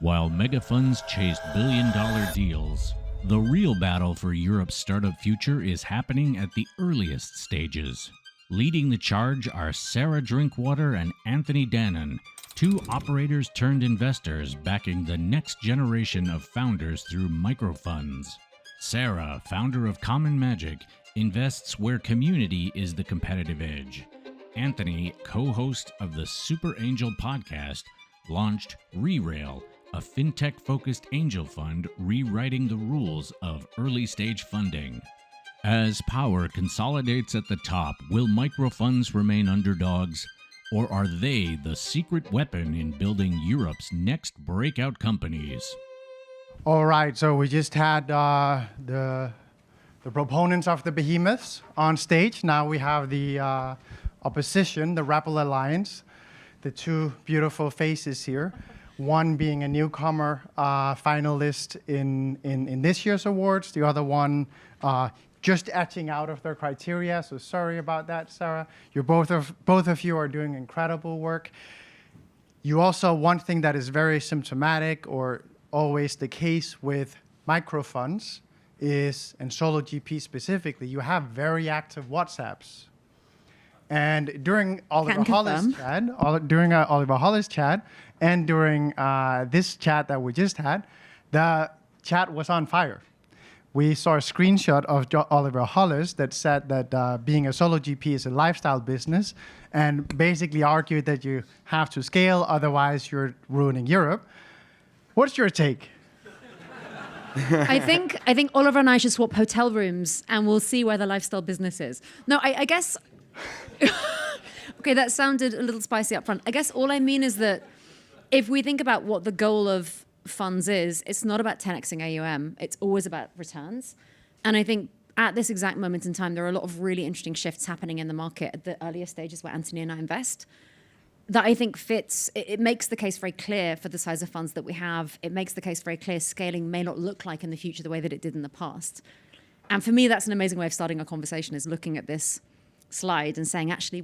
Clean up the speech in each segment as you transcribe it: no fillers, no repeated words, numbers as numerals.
While megafunds chased billion-dollar deals, the real battle for Europe's startup future is happening at the earliest stages. Leading the charge are Sarah Drinkwater and Anthony Danon, two operators turned investors backing the next generation of founders through microfunds. Sarah, founder of Common Magic, invests where community is the competitive edge. Anthony, co-host of the Super Angel podcast, launched Rerail, a fintech-focused angel fund rewriting the rules of early-stage funding. As power consolidates at the top, will microfunds remain underdogs, or are they the secret weapon in building Europe's next breakout companies? All right, so we just had the proponents of the behemoths on stage. Now we have the opposition, the Rebel Alliance, the two beautiful faces here. One being a newcomer finalist in this year's awards, the other one just etching out of their criteria. So sorry about that, Sarah. Both of you are doing incredible work. You also, one thing that is very symptomatic or always the case with microfunds is, and solo GP specifically, you have very active WhatsApps. And during Oliver Hollis' chat, and during this chat that we just had, the chat was on fire. We saw a screenshot of Oliver Hollis that said that being a solo GP is a lifestyle business, and basically argued that you have to scale, otherwise you're ruining Europe. What's your take? I think Oliver and I should swap hotel rooms, and we'll see where the lifestyle business is. No, I guess. Okay, that sounded a little spicy up front. I guess all I mean is that if we think about what the goal of funds is, it's not about 10xing AUM. It's always about returns. And I think at this exact moment in time, there are a lot of really interesting shifts happening in the market at the earlier stages where Anthony and I invest that I think fits. It makes the case very clear for the size of funds that we have. It makes the case very clear scaling may not look like in the future the way that it did in the past. And for me, that's an amazing way of starting a conversation, is looking at this slide and saying, actually,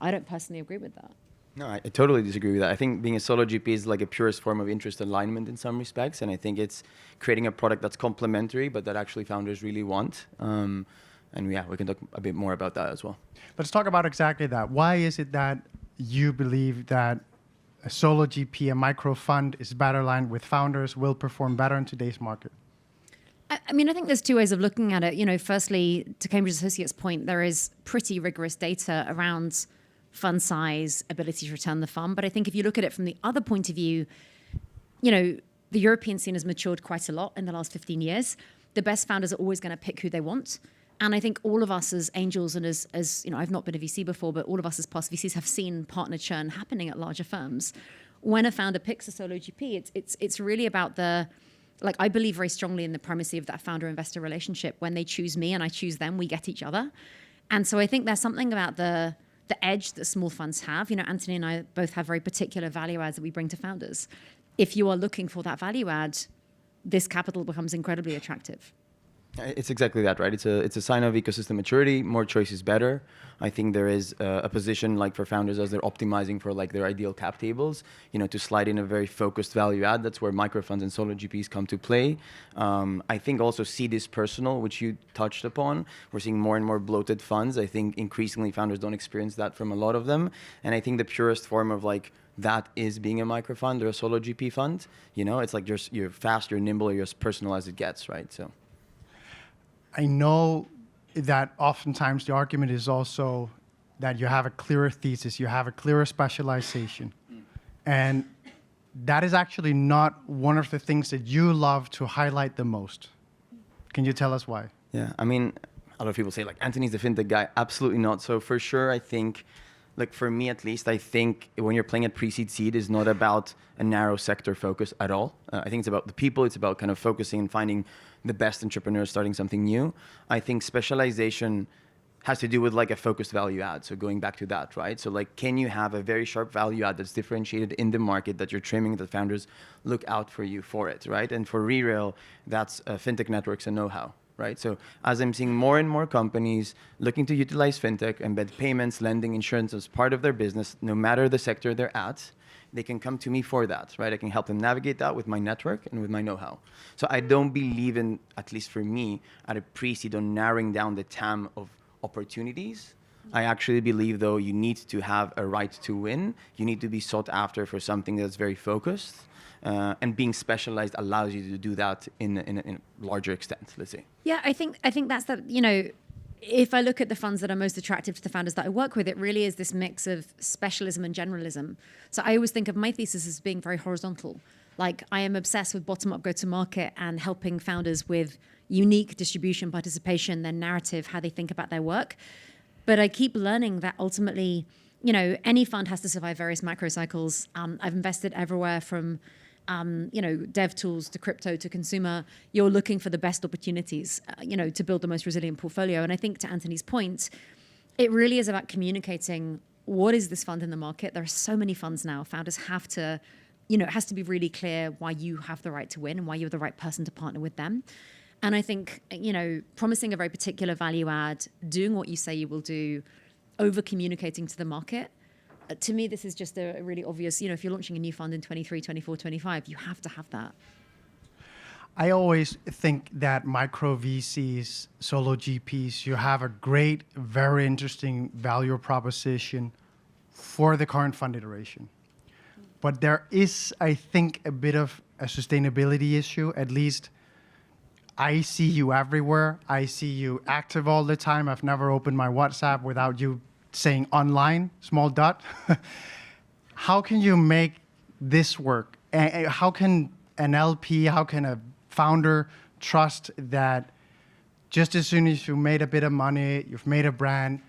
I don't personally agree with that. No, I totally disagree with that. I think being a solo GP is like a purest form of interest alignment in some respects. And I think it's creating a product that's complementary, but that actually founders really want. And yeah, we can talk a bit more about that as well. Let's talk about exactly that. Why is it that you believe that a solo GP, a micro fund, is better aligned with founders, will perform better in today's market? I mean, I think there's two ways of looking at it. You know, firstly, to Cambridge Associates' point, there is pretty rigorous data around fund size, ability to return the fund. But I think if you look at it from the other point of view, you know, the European scene has matured quite a lot in the last 15 years. The best founders are always going to pick who they want. And I think all of us as angels and as you know, I've not been a VC before, but all of us as past VCs have seen partner churn happening at larger firms. When a founder picks a solo GP, it's really about I believe very strongly in the primacy of that founder-investor relationship. When they choose me and I choose them, we get each other. And so I think there's something about the edge that small funds have. You know, Anthony and I both have very particular value adds that we bring to founders. If you are looking for that value add, this capital becomes incredibly attractive. It's exactly that, right? It's a sign of ecosystem maturity. More choice is better. I think there is a position like for founders as they're optimizing for like their ideal cap tables, you know, to slide in a very focused value add. That's where microfunds and solo GPs come to play. I think also see this personal, which you touched upon. We're seeing more and more bloated funds. I think increasingly founders don't experience that from a lot of them. And I think the purest form of like that is being a microfund or a solo GP fund. You know, it's like you're fast, you're nimble, you're as personal as it gets, right? So. I know that oftentimes the argument is also that you have a clearer thesis, you have a clearer specialization. And that is actually not one of the things that you love to highlight the most. Can you tell us why? Yeah, I mean, a lot of people say like, Anthony's the fintech guy. Absolutely not. So for sure, I think, like for me at least, I think when you're playing at pre-seed seed is not about a narrow sector focus at all. I think it's about the people. It's about kind of focusing and finding the best entrepreneurs starting something new. I think specialization has to do with like a focused value add. So going back to that, right? So like, can you have a very sharp value add that's differentiated in the market that you're trimming, that founders look out for you for it, right? And for Rerail, that's fintech networks and know-how, right? So as I'm seeing more and more companies looking to utilize fintech, embed payments, lending, insurance as part of their business, no matter the sector they're at, they can come to me for that, right? I can help them navigate that with my network and with my know-how. So I don't believe in, at least for me, at a pre-seed on narrowing down the TAM of opportunities. I actually believe, though, you need to have a right to win. You need to be sought after for something that's very focused. And being specialized allows you to do that in a larger extent, let's say. Yeah, I think that's the, if I look at the funds that are most attractive to the founders that I work with, it really is this mix of specialism and generalism. So I always think of my thesis as being very horizontal. Like, I am obsessed with bottom-up go-to-market and helping founders with unique distribution, participation, their narrative, how they think about their work. But I keep learning that ultimately, any fund has to survive various macro cycles. I've invested everywhere from dev tools to crypto to consumer. You're looking for the best opportunities, to build the most resilient portfolio. And I think, to Anthony's point, it really is about communicating what is this fund in the market. There are so many funds now. Founders have to, it has to be really clear why you have the right to win and why you're the right person to partner with them. And I think, promising a very particular value add, doing what you say you will do, over communicating to the market. To me, this is just a really obvious, if you're launching a new fund in 23, 24, 25, you have to have that. I always think that micro VCs, solo GPs, you have a great, very interesting value proposition for the current fund iteration. But there is, I think, a bit of a sustainability issue. At least I see you everywhere. I see you active all the time. I've never opened my WhatsApp without you saying online, small dot. How can you make this work? How can an LP, how can a founder trust that just as soon as you made a bit of money, you've made a brand,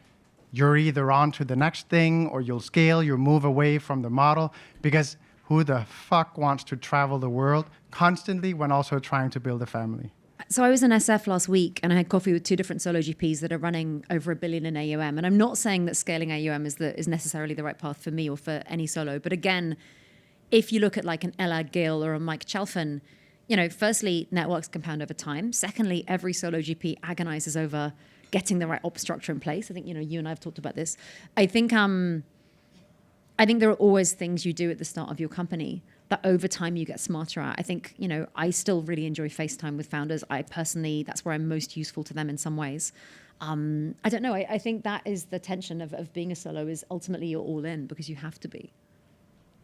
you're either on to the next thing or you'll scale, you'll move away from the model? Because who the fuck wants to travel the world constantly when also trying to build a family? So I was in SF last week and I had coffee with two different solo GPs that are running over $1 billion in AUM. And I'm not saying that scaling AUM is necessarily the right path for me or for any solo. But again, if you look at like an Elad Gil or a Mike Chalfin, firstly, networks compound over time. Secondly, every solo GP agonizes over getting the right ops structure in place. I think, you and I have talked about this. I think there are always things you do at the start of your company that over time you get smarter at. I think, I still really enjoy FaceTime with founders. I personally, that's where I'm most useful to them in some ways. I don't know. I think that is the tension of being a solo, is ultimately you're all in because you have to be.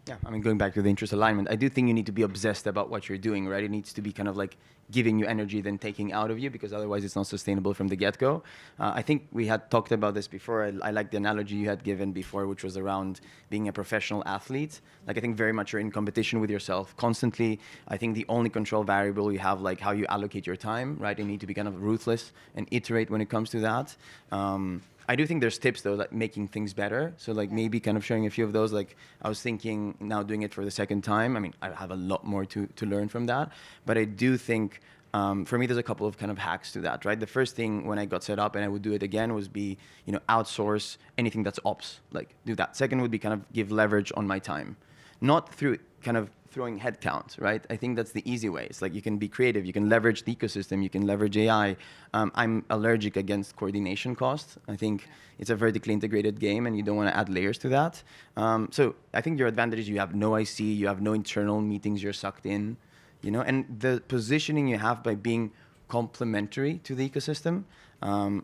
Yeah, going back to the interest alignment, I do think you need to be obsessed about what you're doing, right? It needs to be kind of like giving you energy, then taking out of you, because otherwise it's not sustainable from the get-go. I think we had talked about this before. I like the analogy you had given before, which was around being a professional athlete. Like, I think very much you're in competition with yourself constantly. I think the only control variable you have, like how you allocate your time, right? You need to be kind of ruthless and iterate when it comes to that. I do think there's tips, though, like making things better. So like maybe kind of sharing a few of those. Like, I was thinking now doing it for the second time. I have a lot more to learn from that. But I do think, for me, there's a couple of kind of hacks to that, right? The first thing when I got set up and I would do it again was outsource anything that's ops, like do that. Second would be kind of give leverage on my time, not through kind of throwing headcount, right? I think that's the easy way. It's like you can be creative, you can leverage the ecosystem, you can leverage AI. I'm allergic against coordination costs. I think it's a vertically integrated game and you don't want to add layers to that. So I think your advantage is you have no IC, you have no internal meetings, you're sucked in, and the positioning you have by being complementary to the ecosystem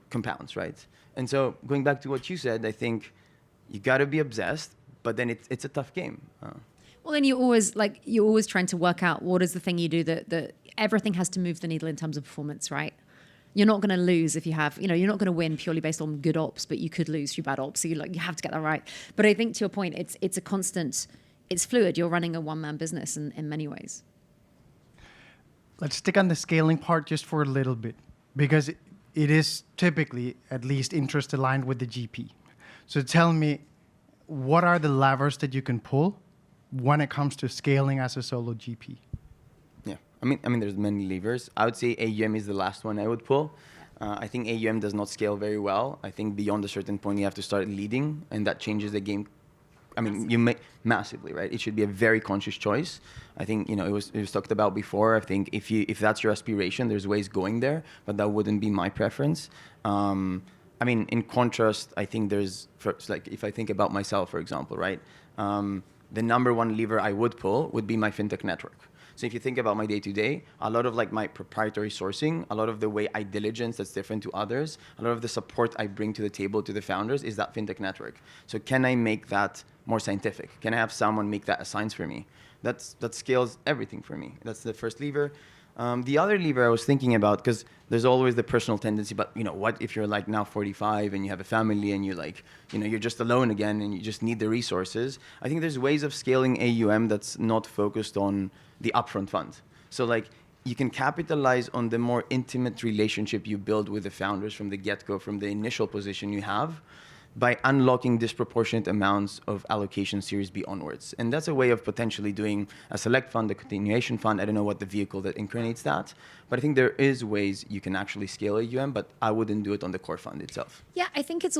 compounds, right? And so going back to what you said, I think you got to be obsessed, but then it's a tough game. Well, then you're always trying to work out what is the thing you do that everything has to move the needle in terms of performance, right? You're not going to lose if you have, you're not going to win purely based on good ops, but you could lose through bad ops. So you have to get that right. But I think to your point, it's a constant, it's fluid. You're running a one-man business in many ways. Let's stick on the scaling part just for a little bit, because it is typically at least interest aligned with the GP. So tell me, what are the levers that you can pull when it comes to scaling as a solo GP? Yeah, there's many levers. I would say AUM is the last one I would pull. I think AUM does not scale very well. I think beyond a certain point, you have to start leading, and that changes the game. You make massively, right? It should be a very conscious choice. I think, it was talked about before. I think if that's your aspiration, there's ways going there, but that wouldn't be my preference. In contrast, I think if I think about myself, for example, right? the number one lever I would pull would be my fintech network. So if you think about my day-to-day, a lot of like my proprietary sourcing, a lot of the way I diligence that's different to others, a lot of the support I bring to the table to the founders is that fintech network. So can I make that more scientific? Can I have someone make that a science for me? That scales everything for me. That's the first lever. The other lever I was thinking about, because there's always the personal tendency, but what if you're like now 45 and you have a family and you like, you're just alone again and you just need the resources. I think there's ways of scaling AUM that's not focused on the upfront fund. So like you can capitalize on the more intimate relationship you build with the founders from the get-go, from the initial position you have, by unlocking disproportionate amounts of allocation Series B onwards. And that's a way of potentially doing a select fund, a continuation fund. I don't know what the vehicle that incarnates that, but I think there is ways you can actually scale AUM, but I wouldn't do it on the core fund itself. Yeah, I think it's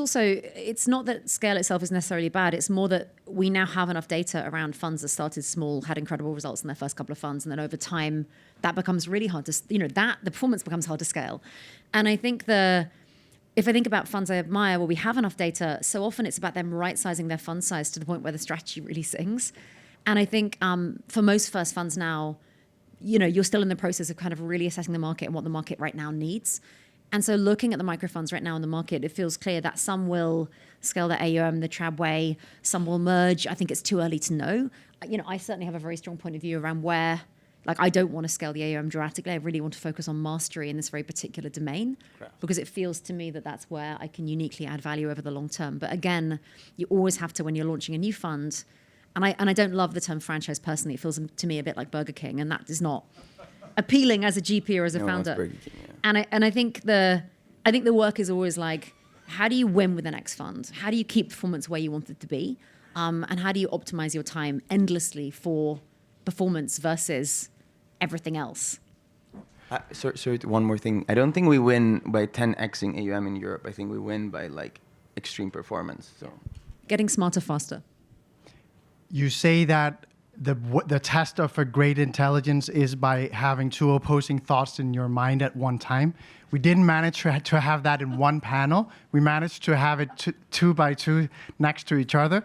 not that scale itself is necessarily bad. It's more that we now have enough data around funds that started small, had incredible results in their first couple of funds, and then over time, that becomes really hard to, the performance becomes hard to scale. And I think if I think about funds I admire where we have enough data, so often it's about them right-sizing their fund size to the point where the strategy really sings. And I think for most first funds now, you're still in the process of kind of really assessing the market and what the market right now needs. And so looking at the micro funds right now in the market, it feels clear that some will scale their AUM the Trab way, some will merge. I think it's too early to know. I certainly have a very strong point of view around where, I don't want to scale the AUM dramatically. I really want to focus on mastery in this very particular domain, because it feels to me that that's where I can uniquely add value over the long term. But again, you always have to, when you're launching a new fund, and I don't love the term franchise personally. It feels to me a bit like Burger King, and that is not appealing as a GP or as a founder. Burger King, yeah. And I think the work is always like, how do you win with the next fund? How do you keep performance where you want it to be? And how do you optimize your time endlessly for performance versus everything else? Sorry, one more thing. I don't think we win by 10xing AUM in Europe. I think we win by like extreme performance. So Getting smarter faster. You say that the test of a great intelligence is by having two opposing thoughts in your mind at one time. We didn't manage to have that in one panel. We managed to have it two by two next to each other.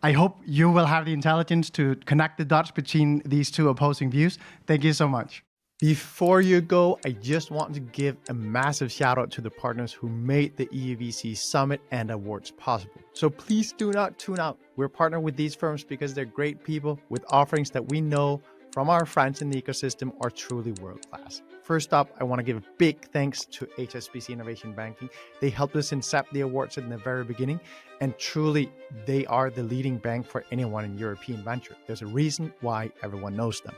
I hope you will have the intelligence to connect the dots between these two opposing views. Thank you so much. Before you go, I just want to give a massive shout out to the partners who made the EUVC Summit and Awards possible. So please do not tune out. We're partnered with these firms because they're great people with offerings that we know from our friends in the ecosystem are truly world-class. First up, I want to give a big thanks to HSBC Innovation Banking. They helped us incept the awards in the very beginning, and truly, they are the leading bank for anyone in European venture. There's a reason why everyone knows them.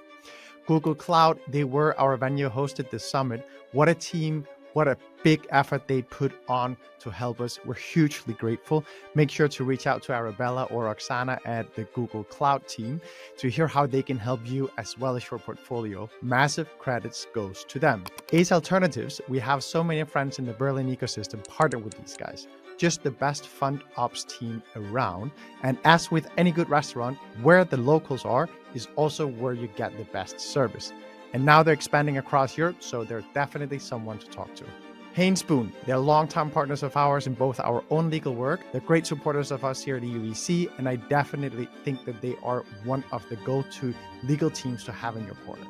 Google Cloud, they were our venue, hosted the summit. What a team, what a big effort they put on to help us. We're hugely grateful. Make sure to reach out to Arabella or Oksana at the Google Cloud team to hear how they can help you as well as your portfolio. Massive credits goes to them. Ace Alternatives, we have so many friends in the Berlin ecosystem partnered with these guys. Just the best fund ops team around. And as with any good restaurant, where the locals are is also where you get the best service. And now they're expanding across Europe, so they're definitely someone to talk to. Haynes Boone, they're longtime partners of ours in both our own legal work. They're great supporters of us here at EUVC, and I definitely think that they are one of the go-to legal teams to have in your corner.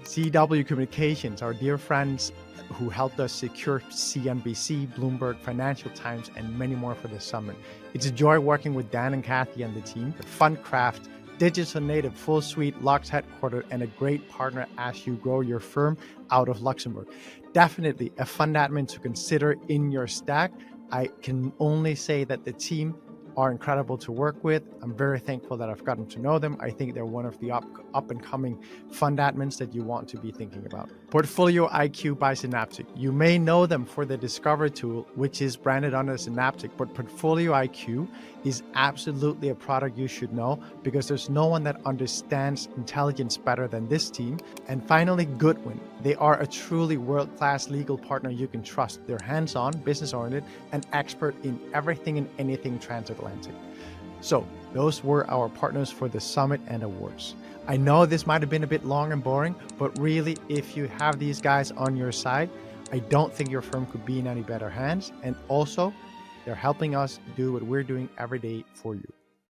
CW Communications, our dear friends who helped us secure CNBC, Bloomberg, Financial Times, and many more for the summit. It's a joy working with Dan and Kathy and the team. Fundcraft, digital native, full suite, Lux headquartered, and a great partner as you grow your firm out of Luxembourg. Definitely a fund admin to consider in your stack. I can only say that the team are incredible to work with. I'm very thankful that I've gotten to know them. I think they're one of the up and coming fund admins that you want to be thinking about. Portfolio IQ by Synaptic. You may know them for the Discover tool, which is branded under Synaptic, but Portfolio IQ is absolutely a product you should know because there's no one that understands intelligence better than this team. And finally, Goodwin. They are a truly world-class legal partner you can trust. They're hands-on, business-oriented, and expert in everything and anything transatlantic. So those were our partners for the summit and awards. I know this might have been a bit long and boring, but really, if you have these guys on your side, I don't think your firm could be in any better hands. And also, they're helping us do what we're doing every day for you.